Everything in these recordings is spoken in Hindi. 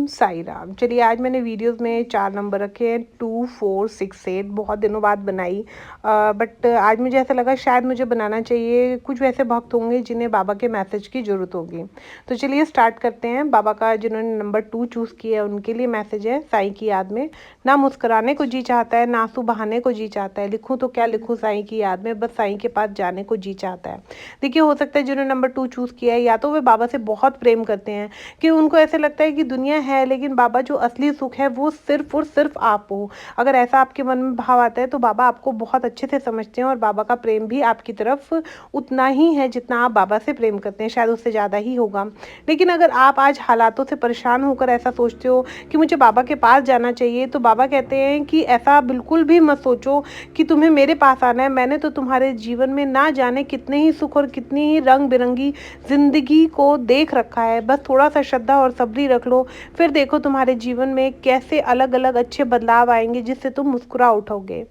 ओम साई राम। चलिए आज मैंने वीडियोस में 4 नंबर रखे हैं 2, 4, 6, 8। बहुत दिनों बाद बनाई बट आज मुझे ऐसा लगा शायद मुझे बनाना चाहिए। कुछ वैसे भक्त होंगे जिन्हें बाबा के मैसेज की ज़रूरत होगी। तो चलिए स्टार्ट करते हैं। बाबा का जिन्होंने नंबर 2 चूज़ किया है उनके लिए मैसेज है साईं की याद में। ना मुस्कुराने को जी चाहता है, ना आंसू बहाने को जी चाहता है। लिखूँ तो क्या लिखूँ साईं की याद में, बस साईं के पास जाने को जी चाहता है। देखिए हो सकता है जिन्होंने नंबर 2 चूज़ किया है या तो वे बाबा से बहुत प्रेम करते हैं कि उनको ऐसे लगता है कि दुनिया है लेकिन बाबा जो असली सुख है वो सिर्फ और सिर्फ आप हो। अगर ऐसा आपके मन में भाव आता है तो बाबा आपको बहुत अच्छे से समझते हैं और बाबा का प्रेम भी आपकी तरफ उतना ही है जितना आप बाबा से प्रेम करते हैं, शायद उससे ज़्यादा ही होगा। लेकिन अगर आप आज हालातों से परेशान होकर ऐसा सोचते हो कि मुझे बाबा के पास जाना चाहिए, तो बाबा कहते हैं कि ऐसा बिल्कुल भी मत सोचो कि तुम्हें मेरे पास आना है। मैंने तो तुम्हारे जीवन में ना जाने कितने ही सुख और कितनी ही रंग बिरंगी ज़िंदगी को देख रखा है। बस थोड़ा सा श्रद्धा और सब्री रख लो, फिर देखो तुम्हारे जीवन में कैसे अलग अलग अच्छे बदलाव आएंगे जिससे तुम मुस्कुरा उठोगे।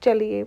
चलिए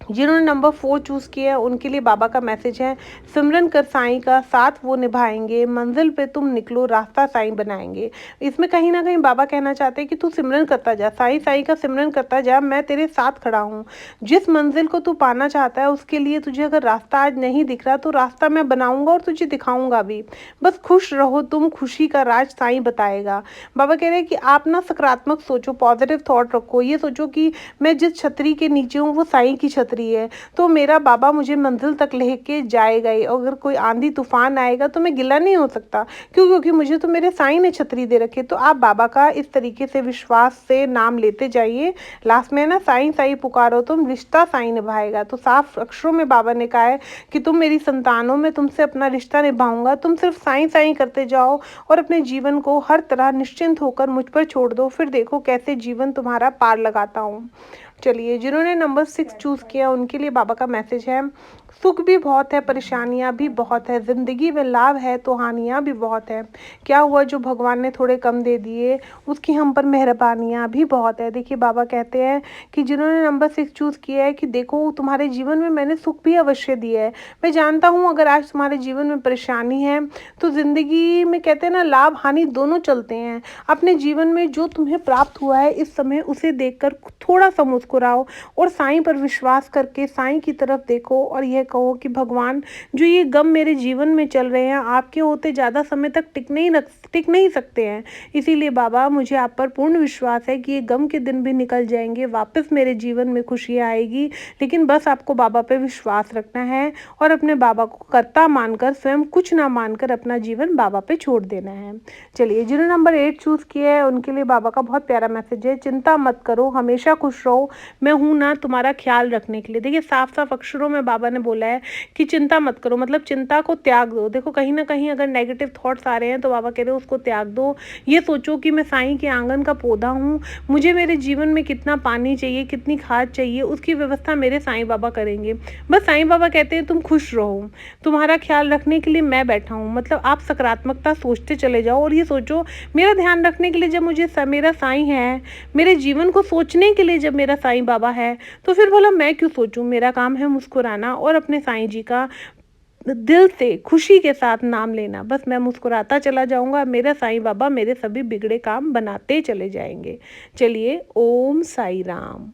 जिन्होंने नंबर 4 चूज़ किया है उनके लिए बाबा का मैसेज है, सिमरन कर साईं का साथ वो निभाएंगे, मंजिल पे तुम निकलो रास्ता साईं बनाएंगे। इसमें कहीं ना कहीं बाबा कहना चाहते हैं कि तू सिमरन करता जा, साईं साईं का सिमरन करता जा, मैं तेरे साथ खड़ा हूँ। जिस मंजिल को तू पाना चाहता है उसके लिए तुझे अगर रास्ता आज नहीं दिख रहा तो रास्ता मैं बनाऊंगा और तुझे दिखाऊंगा भी। बस खुश रहो तुम, खुशी का राज साईं बताएगा। बाबा कह रहे हैं कि आप ना सकारात्मक सोचो, पॉजिटिव थॉट रखो। ये सोचो कि मैं जिस छतरी के नीचे हूँ वो साईं की छतरी है, तो मेरा बाबा मुझे मंजिल तक लेके जाएगा ही। अगर कोई आंधी तूफान आएगा तो मैं गिला नहीं हो सकता, क्योंकि मुझे तो मेरे साईं ने छतरी दे रखी है। तो आप बाबा का इस तरीके से विश्वास से नाम लेते जाइए। लास्ट में ना साईं साईं पुकारो तुम, रिश्ता साईं निभाएगा। तो साफ अक्षरों में बाबा ने कहा है कि तुम मेरी संतान हो, मैं तुमसे अपना रिश्ता निभाऊंगा। तुम सिर्फ साईं साईं करते जाओ और अपने जीवन को हर तरह निश्चिंत होकर मुझ पर छोड़ दो, फिर देखो कैसे जीवन तुम्हारा पार लगाता हूँ। चलिए जिन्होंने नंबर 6 चूज़ किया उनके लिए बाबा का मैसेज है, सुख भी बहुत है, परेशानियां भी बहुत है, ज़िंदगी में लाभ है तो हानियां भी बहुत है। क्या हुआ जो भगवान ने थोड़े कम दे दिए, उसकी हम पर मेहरबानियां भी बहुत है। देखिए बाबा कहते हैं कि जिन्होंने नंबर 6 चूज़ किया है कि देखो तुम्हारे जीवन में मैंने सुख भी अवश्य दिया है। मैं जानता हूँ अगर आज तुम्हारे जीवन में परेशानी है तो ज़िंदगी में कहते हैं ना लाभ हानि दोनों चलते हैं। अपने जीवन में जो तुम्हें प्राप्त हुआ है इस समय उसे देखकर थोड़ा सा मुस्कुराओ और साईं पर विश्वास करके साईं की तरफ देखो और यह कहो कि भगवान जो ये गम मेरे जीवन में चल रहे हैं आपके होते ज़्यादा समय तक टिक नहीं सकते हैं। इसीलिए बाबा मुझे आप पर पूर्ण विश्वास है कि ये गम के दिन भी निकल जाएंगे, वापस मेरे जीवन में खुशियाँ आएगी। लेकिन बस आपको बाबा पे विश्वास रखना है और अपने बाबा को कर्ता मानकर, स्वयं कुछ ना मानकर अपना जीवन बाबा पे छोड़ देना है। चलिए जिन्होंने नंबर 8 चूज़ किया है उनके लिए बाबा का बहुत प्यारा मैसेज है, चिंता मत करो, हमेशा खुश रहो, मैं हूँ ना तुम्हारा ख्याल रखने के लिए। देखिए साफ साफ अक्षरों में बाबा ने बोला है कि चिंता मत करो, मतलब चिंता को त्याग दो। देखो कहीं ना कहीं अगर नेगेटिव थॉट्स आ रहे हैं तो बाबा कह रहे हैं उसको त्याग दो। ये सोचो कि मैं साईं के आंगन का पौधा हूँ, मुझे मेरे जीवन में कितना पानी चाहिए, कितनी खाद चाहिए, उसकी व्यवस्था मेरे साईं बाबा करेंगे। बस साईं बाबा कहते हैं तुम खुश रहो, तुम्हारा ख्याल रखने के लिए मैं बैठा हूँ। मतलब आप सकारात्मकता सोचते चले जाओ और ये सोचो मेरा ध्यान रखने के लिए जब मुझे मेरा साईं है, मेरे जीवन को सोचने के लिए जब मेरा साईं बाबा है, तो फिर भला मैं क्यों सोचूं। मेरा काम है मुस्कुराना और अपने साईं जी का दिल से खुशी के साथ नाम लेना। बस मैं मुस्कुराता चला जाऊंगा, मेरा साईं बाबा मेरे सभी बिगड़े काम बनाते चले जाएंगे। चलिए ओम साई राम।